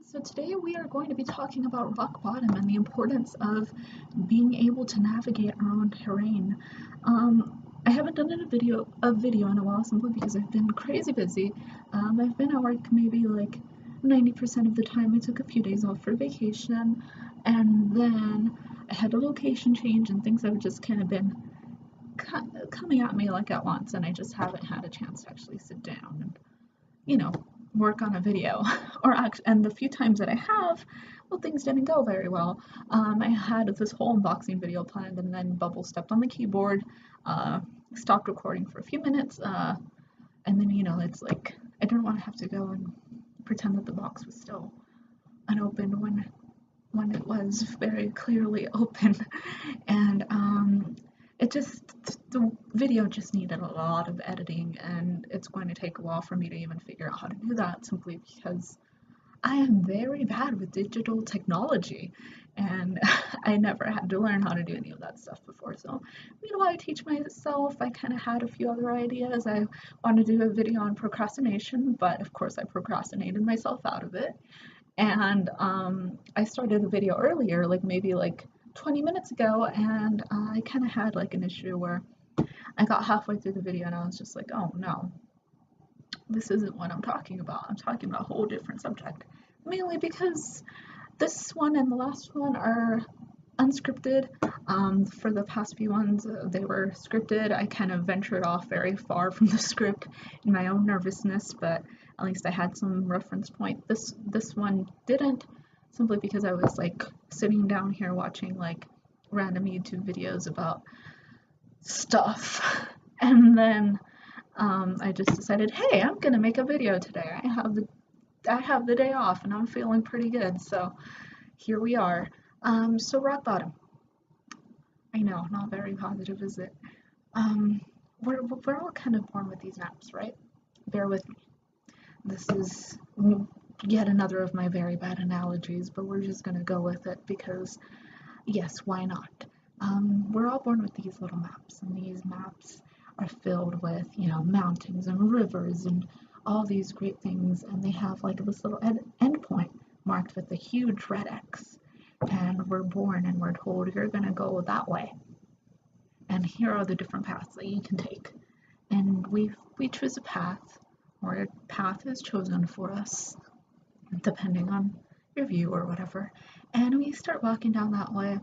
So today we are going to be talking about rock bottom and the importance of being able to navigate our own terrain. I haven't done a video in a while simply because I've been crazy busy. I've been at work maybe like 90% of the time. I took a few days off for vacation, and then I had a location change, and things have just kind of been coming at me like at once, and I just haven't had a chance to actually sit down and you know, work on a video. And the few times that I have, well, things didn't go very well. I had this whole unboxing video planned, and then Bubble stepped on the keyboard, stopped recording for a few minutes, and then, it's like I didn't want to have to go and pretend that the box was still unopened when it was very clearly open. And the video just needed a lot of editing, and it's going to take a while for me to even figure out how to do that, simply because I am very bad with digital technology, and I never had to learn how to do any of that stuff before. So meanwhile, I teach myself. I kind of had a few other ideas. I wanted to do a video on procrastination, but of course I procrastinated myself out of it. And I started the video earlier, like maybe like 20 minutes ago, and I kind of had like an issue where I got halfway through the video and I was just like, oh no, this isn't what I'm talking about. I'm talking about a whole different subject. Mainly because this one and the last one are unscripted. For the past few ones, they were scripted. I kind of ventured off very far from the script in my own nervousness, but at least I had some reference point. This one didn't, simply because I was like sitting down here watching like random YouTube videos about stuff, and then I just decided, hey, I'm gonna make a video today. I have the day off and I'm feeling pretty good, so here we are. So rock bottom. I know, not very positive, is it? Um, we're all kind of born with these maps, right? Bear with me. This is yet another of my very bad analogies, but we're just gonna go with it because, yes, why not? We're all born with these little maps, and these maps are filled with, mountains and rivers and all these great things, and they have like this little endpoint marked with a huge red X. And we're born and we're told you're gonna go that way. And here are the different paths that you can take. And we choose a path, or a path is chosen for us, depending on your view or whatever. And we start walking down that way.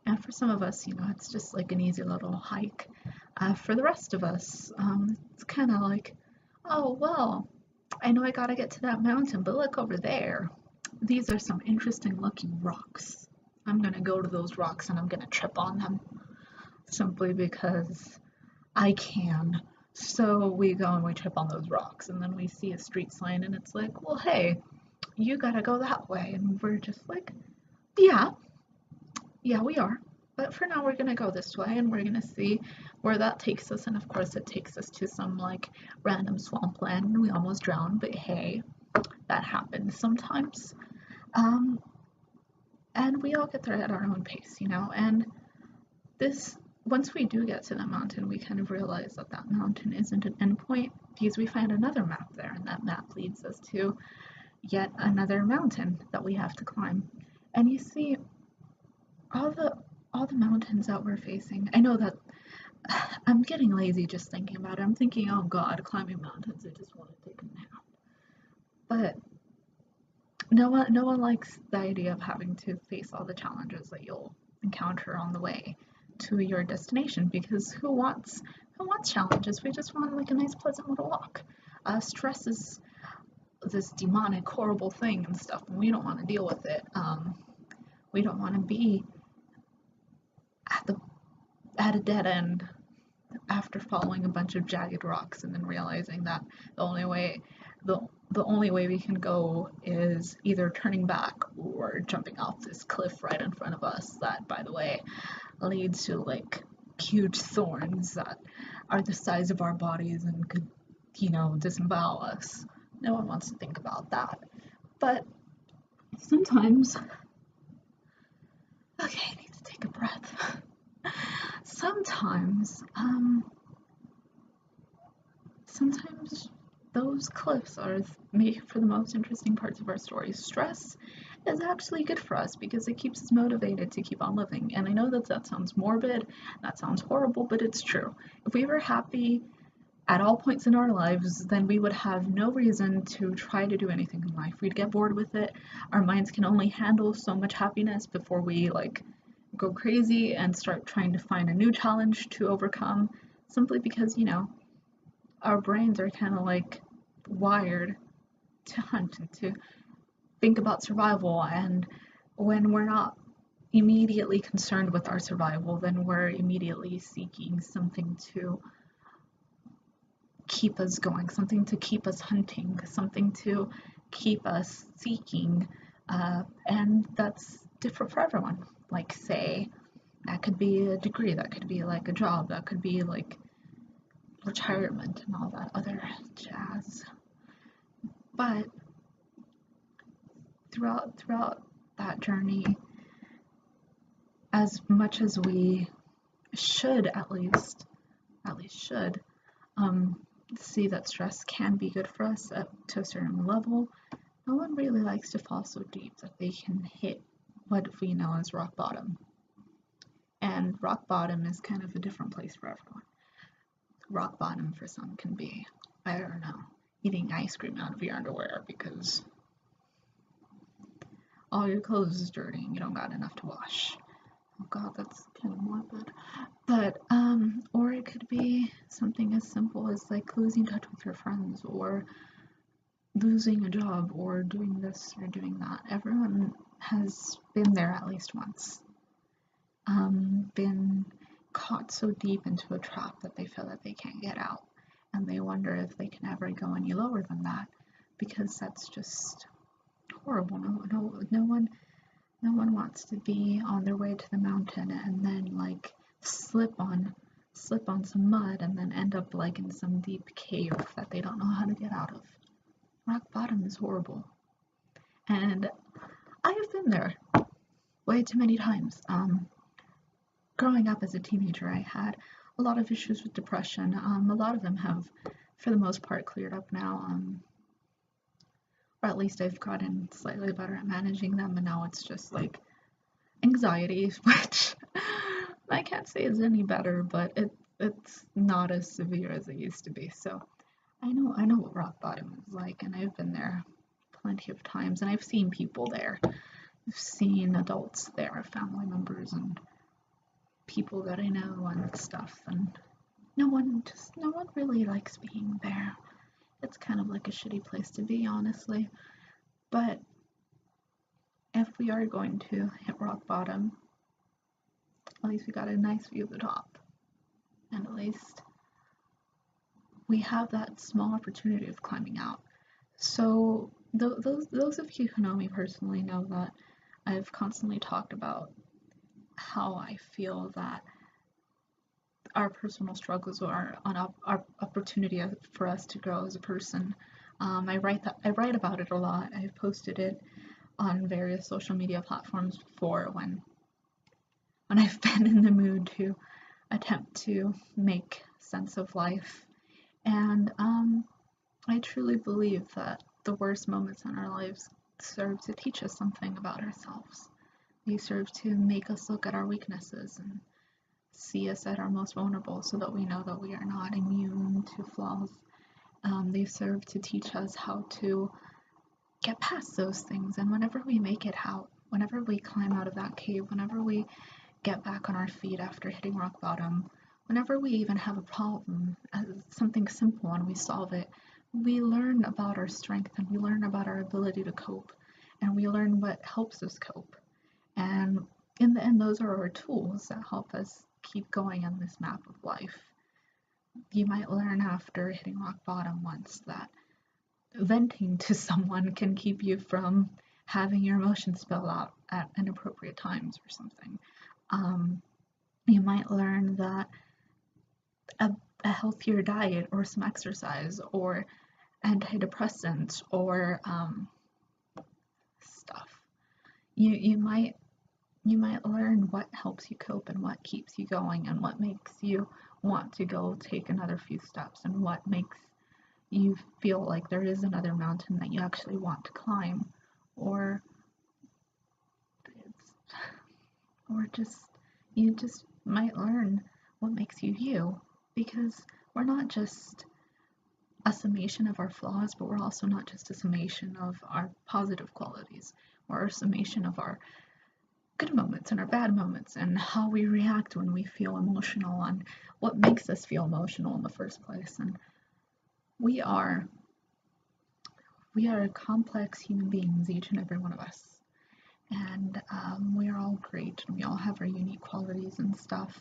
And for some of us, it's just like an easy little hike. For the rest of us, it's kind of like, oh, well, I know I gotta get to that mountain, but look over there. These are some interesting looking rocks. I'm gonna go to those rocks and I'm gonna trip on them simply because I can. So we go and we trip on those rocks, and then we see a street sign and it's like, well, hey, you gotta go that way. And we're just like, yeah, we are. But for now, we're gonna go this way and we're gonna see where that takes us. And of course, it takes us to some like random swampland and we almost drown, but hey, that happens sometimes. And we all get there at our own pace, and once we do get to the mountain, we kind of realize that that mountain isn't an endpoint, because we find another map there, and that map leads us to yet another mountain that we have to climb. And you see, all the mountains that we're facing, I know that I'm getting lazy just thinking about it. I'm thinking, oh god, climbing mountains, I just want to take a nap. But no one likes the idea of having to face all the challenges that you'll encounter on the way to your destination, because who wants challenges? We just want like a nice pleasant little walk. Stress is this demonic horrible thing and stuff, and we don't want to deal with it. We don't want to be at a dead end after following a bunch of jagged rocks and then realizing that the only way we can go is either turning back or jumping off this cliff right in front of us, that, by the way, leads to like huge thorns that are the size of our bodies and could, disembowel us. No one wants to think about that. But sometimes, okay, I need to take a breath. Sometimes those cliffs are made for the most interesting parts of our story. Stress is actually good for us because it keeps us motivated to keep on living. And I know that that sounds morbid, that sounds horrible, but it's true. If we were happy at all points in our lives, then we would have no reason to try to do anything in life. We'd get bored with it. Our minds can only handle so much happiness before we like go crazy and start trying to find a new challenge to overcome, simply because, our brains are kind of like wired to hunt and to think about survival. And when we're not immediately concerned with our survival, then we're immediately seeking something to keep us going, something to keep us hunting, something to keep us seeking. And that's different for everyone. Like, say, that could be a degree, that could be like a job, that could be like retirement and all that other jazz. But throughout that journey, as much as we should at least should see that stress can be good for us to a certain level, no one really likes to fall so deep that they can hit what we know as rock bottom. And rock bottom is kind of a different place for everyone. Rock bottom for some can be, I don't know, eating ice cream out of your underwear because all your clothes is dirty and you don't got enough to wash. Oh god, that's kind of morbid. But, or it could be something as simple as like losing touch with your friends, or losing a job, or doing this or doing that. Everyone has been there at least once. Been caught so deep into a trap that they feel that they can't get out. And they wonder if they can ever go any lower than that, because that's just horrible. No one wants to be on their way to the mountain and then like slip on some mud and then end up like in some deep cave that they don't know how to get out of. Rock bottom is horrible. And I have been there way too many times. Growing up as a teenager, I had a lot of issues with depression. A lot of them have, for the most part, cleared up now. Or at least I've gotten slightly better at managing them, and now it's just like anxiety, which I can't say is any better, but it's not as severe as it used to be. So I know what rock bottom is like, and I've been there plenty of times, and I've seen people there. I've seen adults there, family members, and people that I know and stuff, and no one really likes being there. It's kind of like a shitty place to be, honestly. But if we are going to hit rock bottom, at least we got a nice view of the top, and at least we have that small opportunity of climbing out. So those of you who know me personally know that I've constantly talked about how I feel that our personal struggles are our opportunity for us to grow as a person. I write about it a lot. I've posted it on various social media platforms before when I've been in the mood to attempt to make sense of life. And I truly believe that the worst moments in our lives serve to teach us something about ourselves. They serve to make us look at our weaknesses and see us at our most vulnerable so that we know that we are not immune to flaws. They serve to teach us how to get past those things, and whenever we make it out, whenever we climb out of that cave, whenever we get back on our feet after hitting rock bottom, whenever we even have a problem, something simple, and we solve it, we learn about our strength, and we learn about our ability to cope, and we learn what helps us cope. And in the end, those are our tools that help us keep going on this map of life. You might learn after hitting rock bottom once that venting to someone can keep you from having your emotions spill out at inappropriate times or something. You might learn that a healthier diet or some exercise or antidepressants or stuff. You might learn what helps you cope and what keeps you going and what makes you want to go take another few steps and what makes you feel like there is another mountain that you actually want to climb, or or just you just might learn what makes you you, because we're not just a summation of our flaws, but we're also not just a summation of our positive qualities, or a summation of our good moments and our bad moments, and how we react when we feel emotional, and what makes us feel emotional in the first place. And we are complex human beings, each and every one of us, and we are all great, and we all have our unique qualities and stuff.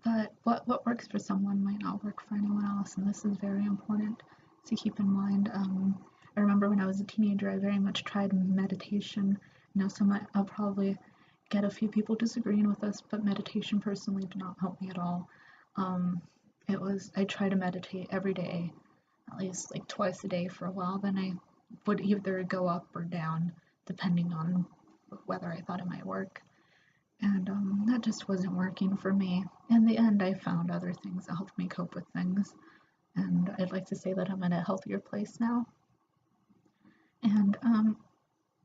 But what works for someone might not work for anyone else, and this is very important to keep in mind. I remember when I was a teenager, I very much tried meditation. I know I'll probably get a few people disagreeing with this, but meditation personally did not help me at all. I tried to meditate every day, at least like twice a day for a while. Then I would either go up or down, depending on whether I thought it might work. And that just wasn't working for me. In the end, I found other things that helped me cope with things. And I'd like to say that I'm in a healthier place now. And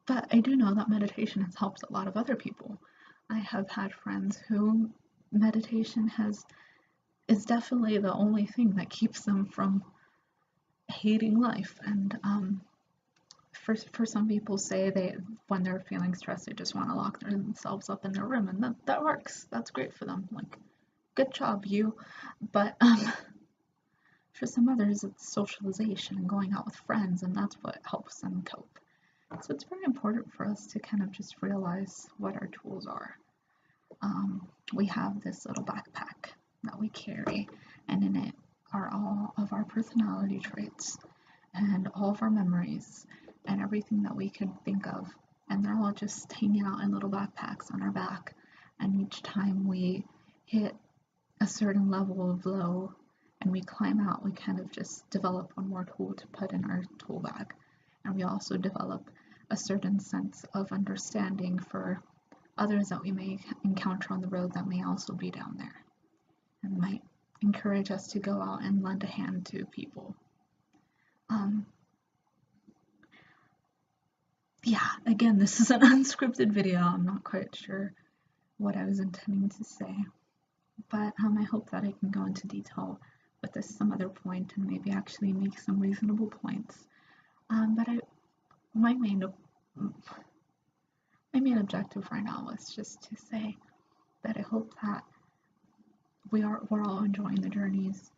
but I do know that meditation has helped a lot of other people. I have had friends who meditation is definitely the only thing that keeps them from hating life. And for some people, say when they're feeling stressed, they just want to lock themselves up in their room, and that works. That's great for them. Like, good job, you. But for some others, it's socialization and going out with friends, and that's what helps them cope. So it's very important for us to kind of just realize what our tools are. We have this little backpack that we carry, and in it are all of our personality traits and all of our memories and everything that we could think of, and they're all just hanging out in little backpacks on our back. And each time we hit a certain level of low and we climb out, we kind of just develop one more tool to put in our tool bag. And we also develop a certain sense of understanding for others that we may encounter on the road that may also be down there, and might encourage us to go out and lend a hand to people. Yeah, again, this is an unscripted video. I'm not quite sure what I was intending to say, but I hope that I can go into detail with this some other point and maybe actually make some reasonable points. But my main objective right now was just to say that I hope that we're all enjoying the journeys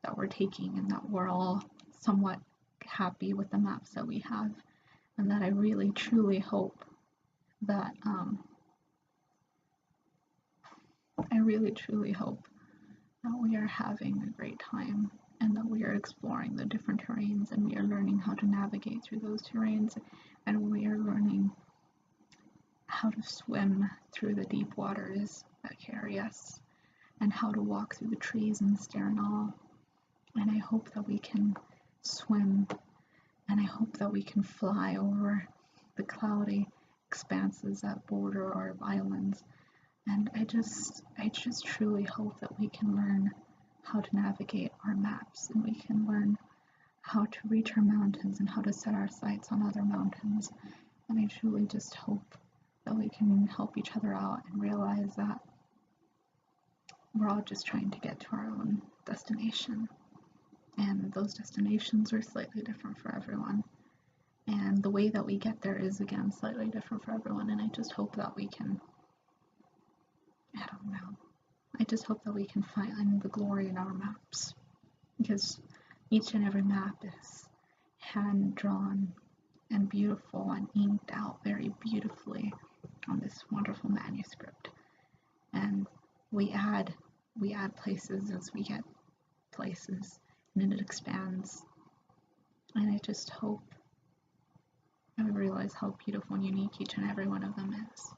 that we're taking, and that we're all somewhat happy with the maps that we have, and that I really truly hope that we are having a great time, and that we are exploring the different terrains, and we are learning how to navigate through those terrains, and we are learning how to swim through the deep waters that carry us, and how to walk through the trees and stare in awe. And I hope that we can swim, and I hope that we can fly over the cloudy expanses that border our islands. And I just truly hope that we can learn how to navigate our maps, and we can learn how to reach our mountains and how to set our sights on other mountains. And I truly just hope that we can help each other out and realize that we're all just trying to get to our own destination. And those destinations are slightly different for everyone. And the way that we get there is, again, slightly different for everyone. And I just hope that we can, I just hope that we can find the glory in our maps. Because each and every map is hand-drawn and beautiful and inked out very beautifully on this wonderful manuscript. And we add places as we get places, and it expands. And I just hope I realize how beautiful and unique each and every one of them is.